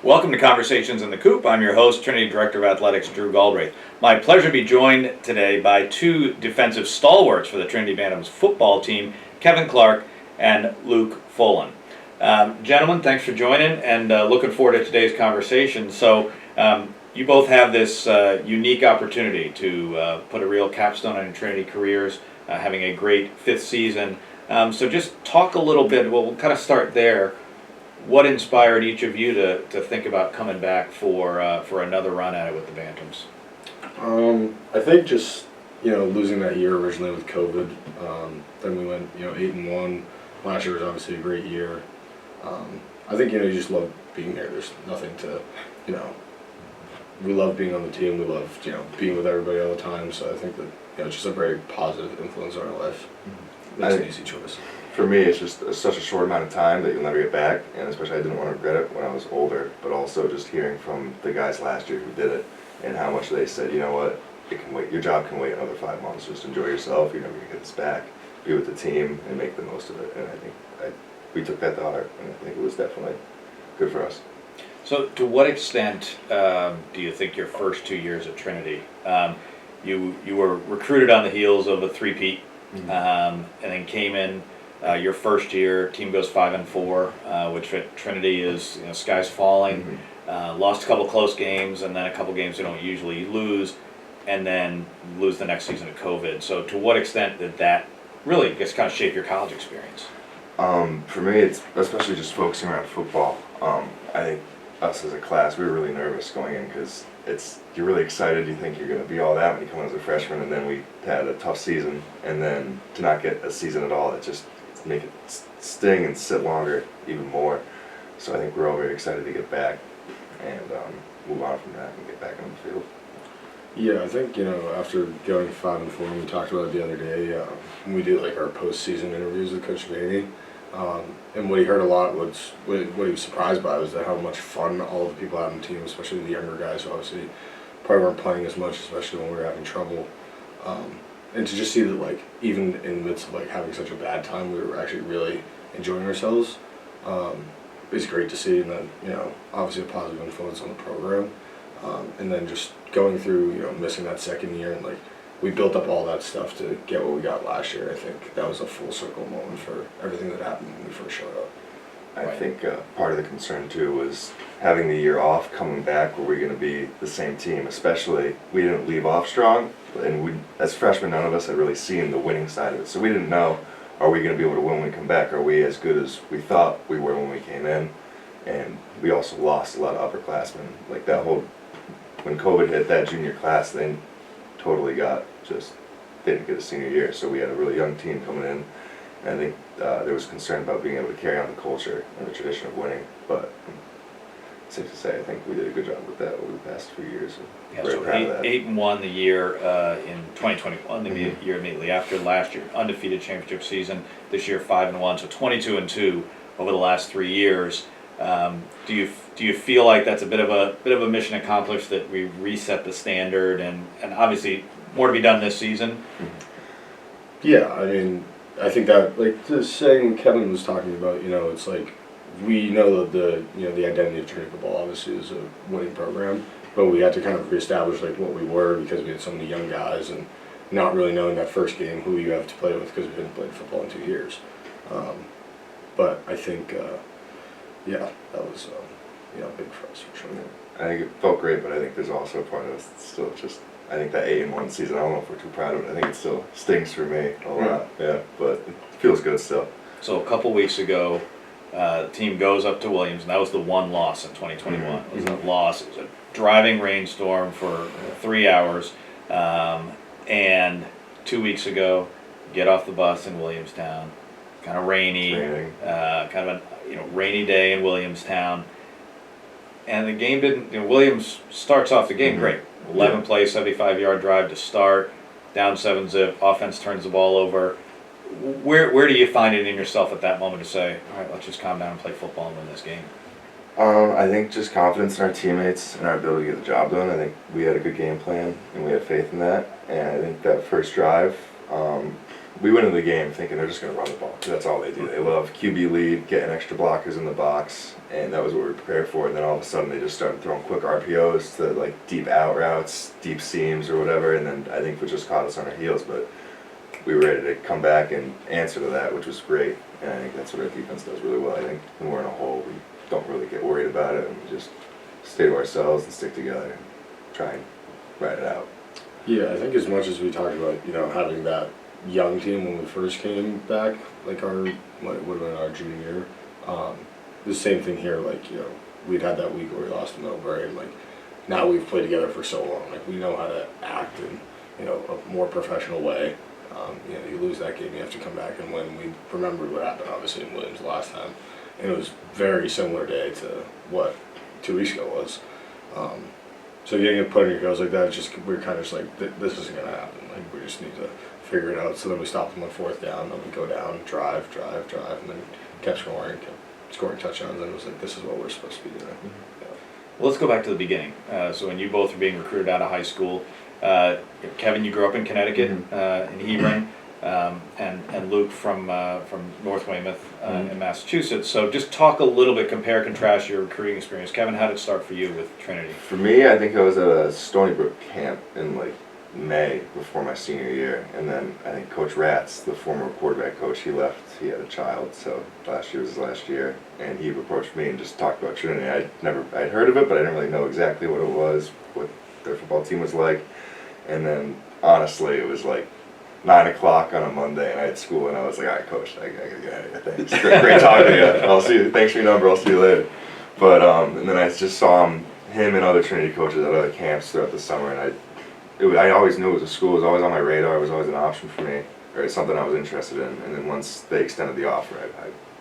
Welcome to Conversations in the Coop. I'm your host, Trinity Director of Athletics, Drew Galbraith. My pleasure to be joined today by two defensive stalwarts for the Trinity Bantam's football team, Kevin Clark and Luke Folan. Gentlemen, thanks for joining and looking forward to today's conversation. So you both have this unique opportunity to put a real capstone on your Trinity careers, having a great fifth season. So just talk a little bit, we'll kind of start there. What inspired each of you to think about coming back for another run at it with the Bantams? I think just losing that year originally with COVID. Then we went 8-1. Last year was obviously a great year. I think you just love being here. There's nothing to we love being on the team. We love being with everybody all the time. So I think that it's just a very positive influence on our life. It's an easy choice. For me, it's just such a short amount of time that you'll never get back, and especially I didn't want to regret it when I was older, but also just hearing from the guys last year who did it and how much they said, you know what, it can wait. Your job can wait another 5 months. Just enjoy yourself. You're never going to get this back. Be with the team and make the most of it. And I think we took that to heart, and I think it was definitely good for us. So to what extent do you think your first 2 years at Trinity, you were recruited on the heels of a three-peat, and then came in your first year, team goes 5-4, which at Trinity is skies falling. Lost a couple close games, and then a couple games you don't usually lose, and then lose the next season of COVID. So to what extent did that really just kind of shape your college experience? For me, it's especially just focusing around football. I think us as a class, we were really nervous going in because you're really excited. You think you're going to be all that when you come in as a freshman, and then we had a tough season, and then to not get a season at all, it just make it sting and sit longer even more. So I think we're all very excited to get back and move on from that and get back on the field. Yeah, I think after going 5-4, we talked about it the other day. When we do our postseason interviews with Coach Vaney, and what he heard a lot was what he was surprised by was that how much fun all the people out on the team, especially the younger guys who obviously probably weren't playing as much, especially when we were having trouble. And to just see that, even in the midst of having such a bad time, we were actually really enjoying ourselves. It's great to see, and then obviously a positive influence on the program. And then just going through missing that second year, and we built up all that stuff to get what we got last year. I think that was a full circle moment for everything that happened when we first showed up. I think part of the concern too was having the year off, coming back where we're going to be the same team. Especially we didn't leave off strong, and we, as freshmen, none of us had really seen the winning side of it. So we didn't know, are we going to be able to win when we come back? Are we as good as we thought we were when we came in? And we also lost a lot of upperclassmen. That whole, when COVID hit, that junior class, they totally they didn't get a senior year. So we had a really young team coming in. And I think there was concern about being able to carry on the culture and the tradition of winning, but safe to say, I think we did a good job with that over the past few years. Yeah, so 8-1 the year in 2021, the year immediately after last year, undefeated championship season. This year 5-1, so 22-2 over the last 3 years. Do you feel like that's a bit of a mission accomplished, that we reset the standard, and obviously more to be done this season? Yeah, I mean, I think that the saying Kevin was talking about, it's we know that the identity of Trinity football obviously is a winning program, but we had to kind of reestablish what we were, because we had so many young guys and not really knowing that first game who you have to play with, because we hadn't played football in 2 years. But I think that was big for us for sure. I think it felt great, but I think there's also a part of us that's still just, I think that 8-1 season, I don't know if we're too proud of it. I think it still stings for me a lot. Yeah, but it feels good still. So a couple weeks ago, the team goes up to Williams, and that was the one loss in 2021. It was a loss. It was a driving rainstorm for 3 hours. And 2 weeks ago, get off the bus in Williamstown. Kind of rainy. Kind of a rainy day in Williamstown. And the game didn't. Williams starts off the game great. 11 play, 75-yard drive to start. Down 7-zip. Offense turns the ball over. Where do you find it in yourself at that moment to say, all right, let's just calm down and play football and win this game? I think just confidence in our teammates and our ability to get the job done. I think we had a good game plan, and we had faith in that. And I think that first drive, we went into the game thinking they're just going to run the ball. 'Cause that's all they do. They love QB lead, getting extra blockers in the box, and that was what we were prepared for. And then all of a sudden they just started throwing quick RPOs to like deep out routes, deep seams or whatever. And then I think it just caught us on our heels, but we were ready to come back and answer to that, which was great. And I think that's what our defense does really well. I think when we're in a hole, we don't really get worried about it, and we just stay to ourselves and stick together and try and ride it out. Yeah, I think as much as we talked about, having that young team when we first came back, like would have been our junior year, the same thing here, we'd had that week where we lost to Middlebury, and now we've played together for so long, we know how to act in, a more professional way. You lose that game, you have to come back and win. We remembered what happened, obviously, in Williams last time, and it was very similar day to what 2 weeks ago was. So getting it put in your goals like that, we're kind of just this isn't going to happen. We just need to figure it out. So then we stopped them on 4th down, then we go down, drive, and then kept scoring touchdowns, and it was this is what we're supposed to be doing. Mm-hmm. Yeah. Well, let's go back to the beginning. So when you both were being recruited out of high school, Kevin, you grew up in Connecticut, in Hebron, and Luke from North Weymouth in Massachusetts. So just talk a little bit, compare, contrast your recruiting experience. Kevin, how did it start for you with Trinity? For me, I think I was at a Stony Brook camp in May before my senior year, and then I think Coach Ratz, the former quarterback coach, he left. He had a child, so last year was his last year, and he approached me and just talked about Trinity. I'd heard of it, but I didn't really know exactly what it was, what their football team was like. And then honestly, it was 9 o'clock on a Monday, and I had school, and I was like, all right, Coach, I gotta get out of here. Thanks. Great talking to you. I'll see you. Thanks for your number. I'll see you later. But and then I just saw him and other Trinity coaches at other camps throughout the summer, and I always knew it was a school. It was always on my radar. It was always an option for me, or something I was interested in. And then once they extended the offer,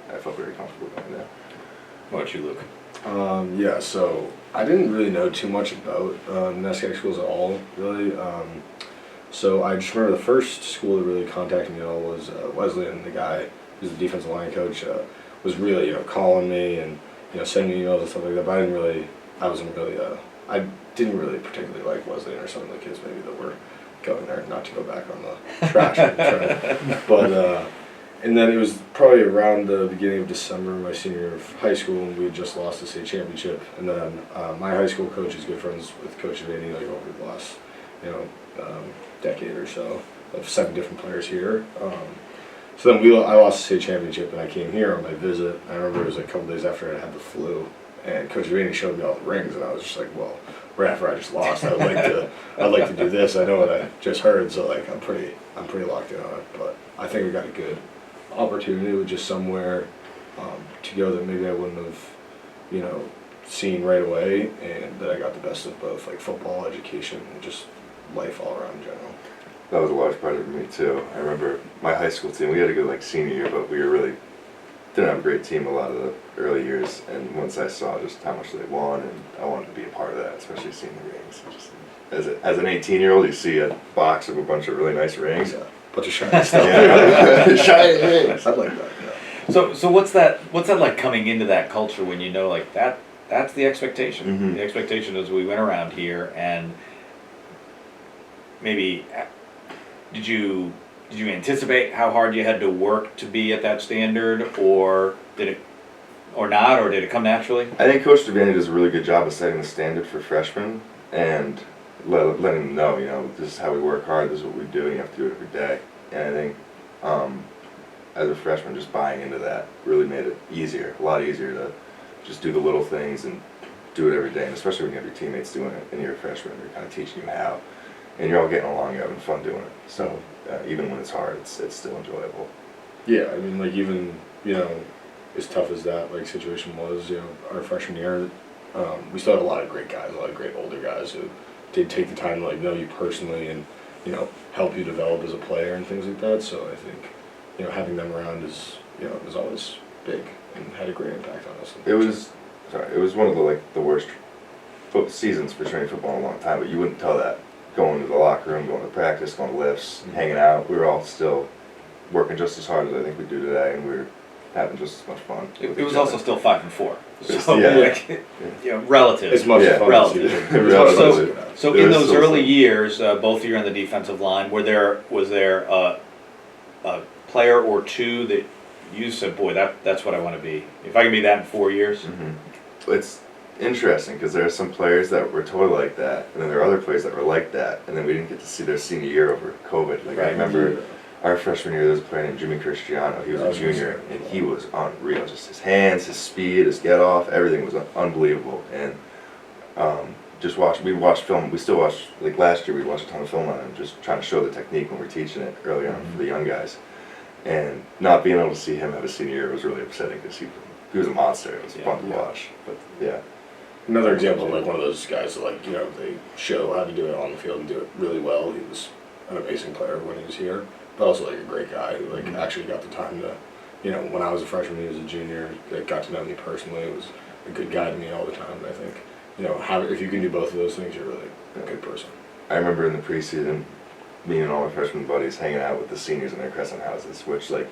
I felt very comfortable going there. What about you, Luke? Yeah, so I didn't really know too much about NESCAC schools at all, really. So I just remember the first school that really contacted me at all was Wesleyan. The guy who's the defensive line coach was really, calling me and sending me emails and stuff like that. But I didn't really particularly like Wesleyan or some of the kids maybe that were going there. Not to go back on the trash train, but. And then it was probably around the beginning of December, my senior year of high school, and we had just lost the state championship. And then my high school coach is good friends with Coach Vanny over the last, decade or so of 7 different players here. So then I lost the state championship, and I came here on my visit. I remember it was a couple days after I had the flu, and Coach Vanny showed me all the rings, and I was just like, well, right after I just lost, I'd like to do this. I know what I just heard, so I'm pretty locked in on it. But I think we got a good opportunity with just somewhere to go that maybe I wouldn't have, seen right away, and that I got the best of both, football, education, and just life all around in general. That was a large part of me too. I remember my high school team. We had a good senior year, but we didn't have a great team a lot of the early years. And once I saw just how much they won, and I wanted to be a part of that, especially seeing the rings. Just as an 18-year-old, you see a box of a bunch of really nice rings. Yeah. Bunch of shiny stuff. Yeah. Shiny rings. I like that. Yeah. So what's that like coming into that culture when you know that's the expectation? Mm-hmm. The expectation is we went around here, and maybe did you anticipate how hard you had to work to be at that standard, or did it come naturally? I think Coach Devaney does a really good job of setting the standard for freshmen and letting them know, this is how we work hard, this is what we do, and you have to do it every day. And I think as a freshman, just buying into that really made it a lot easier to just do the little things and do it every day. And especially when you have your teammates doing it and you're a freshman, they're kind of teaching you how. And you're all getting along, you're having fun doing it. So even when it's hard, it's still enjoyable. Yeah, I mean, even, as tough as that situation was, our freshman year, we still had a lot of great guys, a lot of great older guys who did take the time to know you personally and help you develop as a player and things like that. So I think having them around is was always big and had a great impact on us. It was one of the worst seasons for training football in a long time, but you wouldn't tell that going to the locker room, going to practice, going to lifts, hanging out. We were all still working just as hard as I think we do today, and we were having just as much fun. It was also still 5-4. So Yeah. relative. As much fun relative. as you So in those early years, both of you on the defensive line, was there a player or two that you said, boy, that's what I want to be? If I can be that in 4 years. It's interesting because there are some players that were totally like that, and then there are other players that were like that, and then we didn't get to see their senior year over COVID. Like I remember our freshman year, there was a player named Jimmy Cristiano. He was a junior, and he was unreal. Just his hands, his speed, his get off, everything was unbelievable. And we watched film. We still watch, like last year we watched a ton of film on him, just trying to show the technique when we were teaching it early on for the young guys. And not being able to see him have a senior year was really upsetting because he was a monster. It was fun to watch. But yeah. Another example of like one of those guys that like, you know, they show how to do it on the field and do it really well. He was an amazing player when he was here, but also like a great guy who like actually got the time to, you know, when I was a freshman, he was a junior, like, got to know me personally. It was a good guy to me all the time. And I think, you know, if you can do both of those things, you're really a good person. I remember in the preseason, me and all my freshman buddies hanging out with the seniors in their crescent houses, which like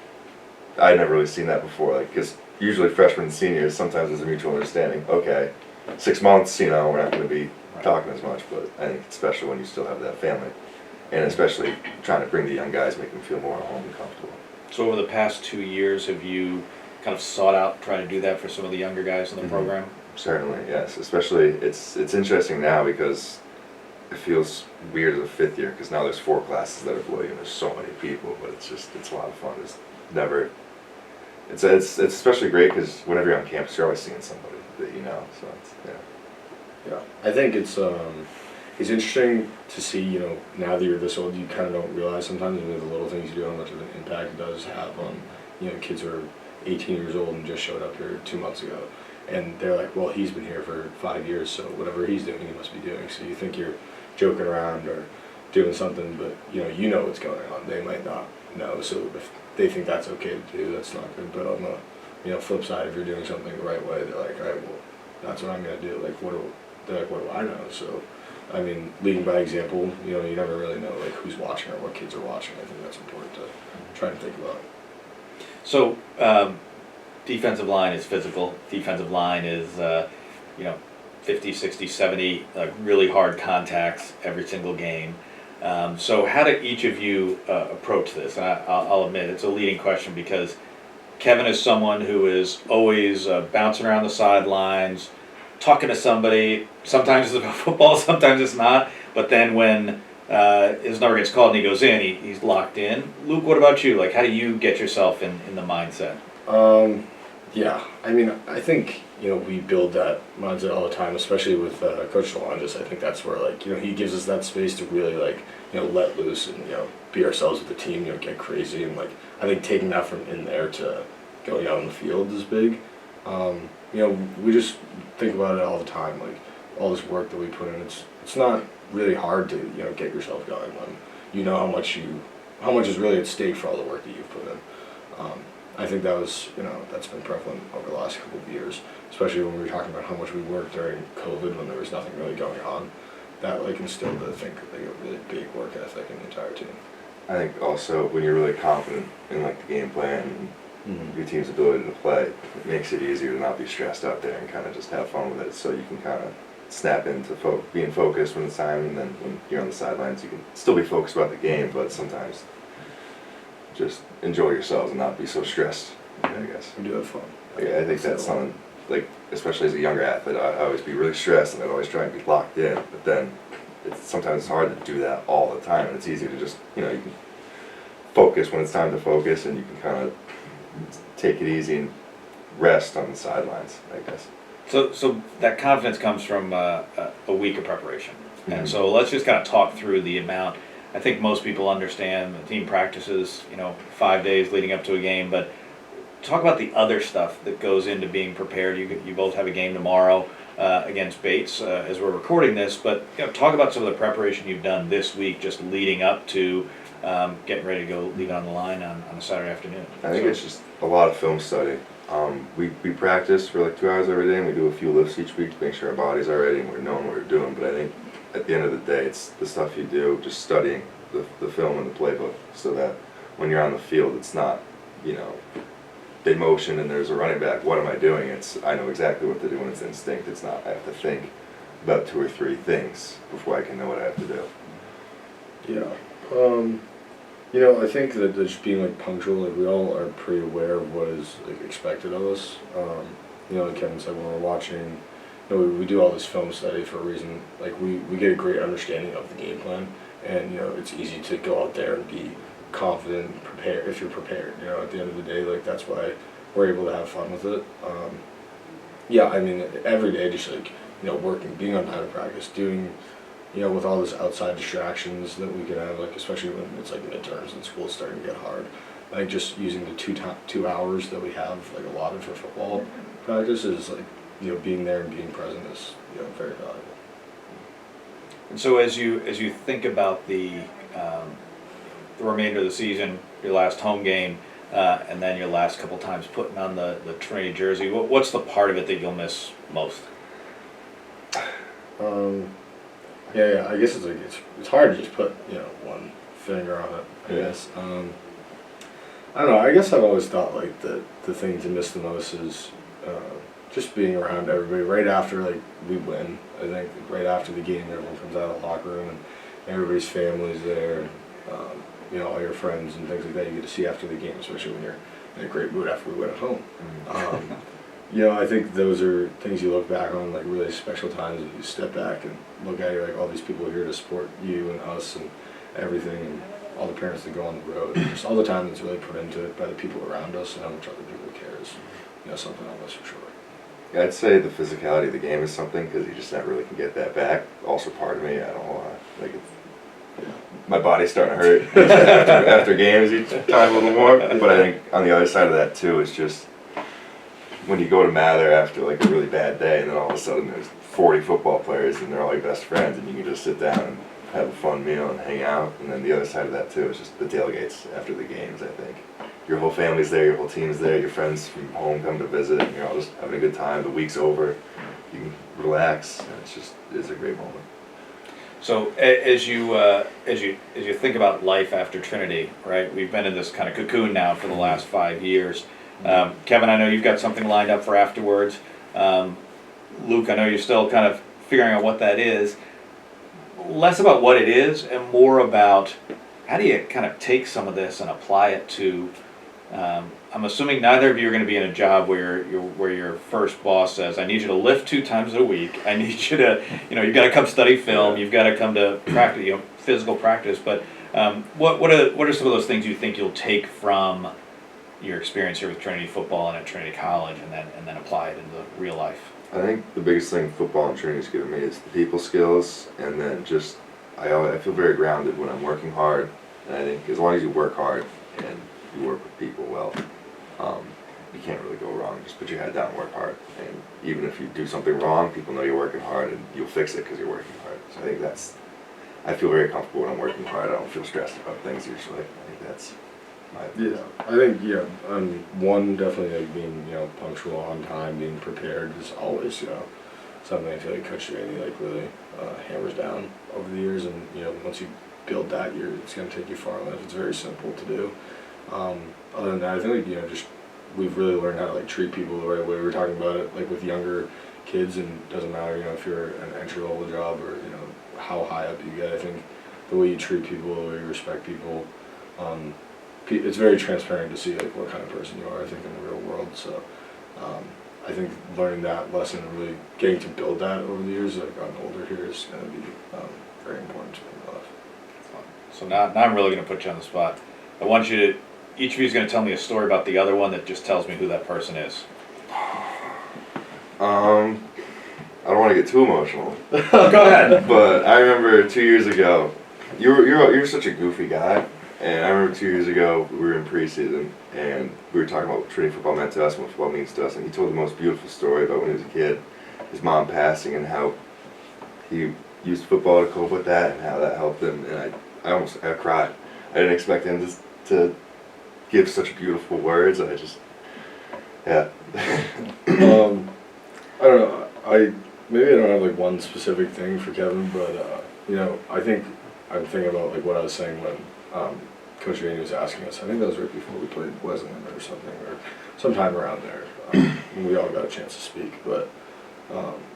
I had never really seen that before. Like, because usually freshmen and seniors, sometimes there's a mutual understanding. Okay, 6 months, you know, we're not going to be talking as much, but I think it's special when you still have that family, and especially trying to bring the young guys, make them feel more at home and comfortable. So over the past 2 years, have you kind of sought out, try to do that for some of the younger guys in the program? Certainly, yes. Especially, it's interesting now because it feels weird as a fifth year because now there's 4 classes that are blue and there's so many people, but it's a lot of fun. It's especially great because whenever you're on campus, you're always seeing somebody that you know. So Yeah, I think it's interesting to see, you know, now that you're this old, you kind of don't realize sometimes with the little things you do how much of an impact it does have on, you know, kids who are 18 years old and just showed up here 2 months ago. And they're like, well, he's been here for 5 years, so whatever he's doing, he must be doing. So you think you're joking around or doing something, but you know what's going on. They might not know. So if they think that's okay to do, that's not good. But on the flip side, if you're doing something the right way, they're like, all right, well, that's what I'm gonna do. Like, what do I know? So, I mean, leading by example. You know, you never really know like who's watching or what kids are watching. I think that's important to try to think about. So, defensive line is physical. Defensive line is, 50, 60, 70 really hard contacts every single game. So how do each of you approach this? And I'll admit it's a leading question because Kevin is someone who is always bouncing around the sidelines, talking to somebody. Sometimes it's about football, sometimes it's not. But then when his number gets called and he goes in, he's locked in. Luke, what about you? Like, how do you get yourself in the mindset? Yeah, I mean, I think, you know, we build that mindset all the time, especially with Coach Solanges. I think that's where, like, you know, he gives us that space to really, like, you know, let loose and, you know, be ourselves with the team, you know, get crazy. And, like, I think taking that from in there to going out on the field is big. You know, we just think about it all the time, like, all this work that we put in. It's not really hard to, you know, get yourself going when you know how much is really at stake for all the work that you've put in. I think that's been prevalent over the last couple of years, especially when we were talking about how much we worked during COVID when there was nothing really going on. That like instilled, I think, like a really big work ethic in the entire team. I think also when you're really confident in like the game plan and your team's ability to play, it makes it easier to not be stressed out there and kind of just have fun with it. So you can kind of snap into being focused when it's time, and then when you're on the sidelines, you can still be focused about the game, but sometimes just enjoy yourselves and not be so stressed, I guess. We do have fun. Yeah, I think that's something, like, especially as a younger athlete, I always be really stressed and I'd always try and be locked in, but then sometimes it's hard to do that all the time, and it's easy to just, you know, you can focus when it's time to focus, and you can kind of take it easy and rest on the sidelines, I guess. So that confidence comes from a week of preparation. And so let's just kind of talk through the amount. I think most people understand the team practices, 5 days leading up to a game, but talk about the other stuff that goes into being prepared. You both have a game tomorrow against Bates as we're recording this, but talk about some of the preparation you've done this week just leading up to getting ready to go leave it on the line on a Saturday afternoon. I think it's just a lot of film study. We practice for like 2 hours every day, and we do a few lifts each week to make sure our bodies are ready and we're knowing what we're doing. But I think at the end of the day, it's the stuff you do, just studying the film and the playbook, so that when you're on the field, it's not, they motion and there's a running back, what am I doing? It's, I know exactly what to do, and it's instinct. It's not, I have to think about 2 or 3 things before I can know what I have to do. Yeah. You know, I think that just being like punctual, like we all are pretty aware of what is like expected of us. You know, like Kevin said, when we're watching, you know, we do all this film study for a reason. Like we get a great understanding of the game plan, and you know, it's easy to go out there and be confident and prepared if you're prepared. You know, at the end of the day, like that's why we're able to have fun with it. Yeah, I mean, every day just like, you know, working, being on time to practice, doing, you know, with all this outside distractions that we can have, like especially when it's like midterms and school's starting to get hard. I think just using the 2 hours that we have like allotted for football practice is like, you know, being there and being present is, you know, very valuable. And so as you think about the remainder of the season, your last home game, and then your last couple times putting on the Trinity jersey, what's the part of it that you'll miss most? Yeah, I guess it's like it's hard to just put, you know, one finger on it. I guess. I don't know. I guess I've always thought like the thing to miss the most is just being around everybody right after like we win. I think right after the game, everyone comes out of the locker room and everybody's family's there, and you know, all your friends and things like that you get to see after the game, especially when you're in a great mood after we win at home. You know, I think those are things you look back on, like really special times that you step back and look at, you're like, all these people here to support you and us and everything, and all the parents that go on the road, and just all the time that's really put into it by the people around us and how much other people care is, you know, something I'll miss for sure. Yeah, I'd say the physicality of the game is something, because you just not really can get that back. Also, part of me, I don't want to, like, my body's starting to hurt after games each time a little more. But I think on the other side of that too is just when you go to Mather after like a really bad day, and then all of a sudden there's 40 football players and they're all your best friends, and you can just sit down and have a fun meal and hang out. And then the other side of that too is just the tailgates after the games. I think your whole family's there, your whole team's there, your friends from home come to visit, and you're all just having a good time. The week's over, you can relax, and it's a great moment. So as you think about life after Trinity, right? We've been in this kind of cocoon now for the last 5 years. Kevin, I know you've got something lined up for afterwards. Luke, I know you're still kind of figuring out what that is. Less about what it is and more about how do you kind of take some of this and apply it to. I'm assuming neither of you are going to be in a job where your first boss says, "I need you to lift 2 times a week. I need you to, you know, you've got to come study film. You've got to come to practice, you know, physical practice." But what are some of those things you think you'll take from your experience here with Trinity football and at Trinity College, and then apply it into real life? I think the biggest thing football and Trinity's given me is the people skills, and then just I feel very grounded when I'm working hard. And I think as long as you work hard and you work with people well, you can't really go wrong. Just put your head down and work hard. And even if you do something wrong, people know you're working hard, and you'll fix it because you're working hard. So I think I feel very comfortable when I'm working hard. I don't feel stressed about things usually. I think that's my Yeah, I think, yeah, one, definitely like being, you know, punctual, on time, being prepared is always, you know, something I feel like Coach Trinity like really hammers down over the years, and you know, once you build that, it's going to take you far in life. It's very simple to do. Other than that, I think like, you know, just we've really learned how to like treat people the right way. We were talking about it like with younger kids, and it doesn't matter, you know, if you're an entry level job or, you know, how high up you get. I think the way you treat people, the way you respect people, it's very transparent to see like what kind of person you are, I think, in the real world. So I think learning that lesson and really getting to build that over the years, like gotten older here, is going to be very important to me in my life. So now I'm really going to put you on the spot. I want you to, each of you is going to tell me a story about the other one that just tells me who that person is. I don't want to get too emotional. Go ahead. But I remember 2 years ago, you're such a goofy guy, and I remember 2 years ago we were in preseason and we were talking about what Trinity football meant to us and what football means to us, and he told the most beautiful story about when he was a kid, his mom passing, and how he used football to cope with that and how that helped him, and I cried. I didn't expect him to give such beautiful words, and yeah. I don't know. Maybe I don't have like one specific thing for Kevin, but you know, I think I'm thinking about like what I was saying when Coach Trinity was asking us. I think that was right before we played Wesleyan or something, or sometime around there. When we all got a chance to speak. But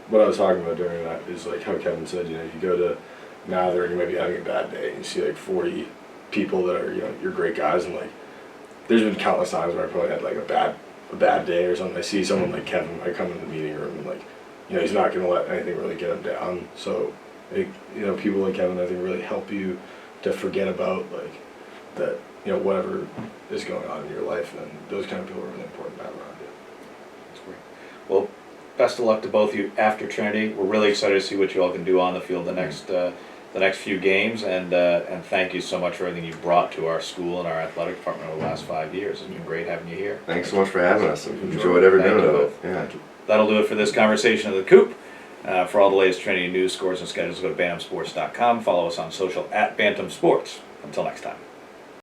what I was talking about during that is like how Kevin said, you know, you go to Mather and you might be having a bad day, and you see like 40 people that are, you're great guys, and like there's been countless times where I probably had like a bad day or something. I see someone like Kevin, I come in the meeting room and like, he's not gonna let anything really get him down. So, people like Kevin, I think, really help you to forget about like that, whatever is going on in your life, and those kind of people are really important to have around you. That's great. Well, best of luck to both of you after Trinity. We're really excited to see what you all can do on the field the next few games, and thank you so much for everything you've brought to our school and our athletic department over the last 5 years. It's been great having you here. Thanks so much for having us. Enjoyed every Thank minute you of it. both. Yeah. That'll do it for this conversation of the Coop. For all the latest Trinity news, scores, and schedules, go to bantamsports.com. Follow us on social at Bantam Sports. Until next time.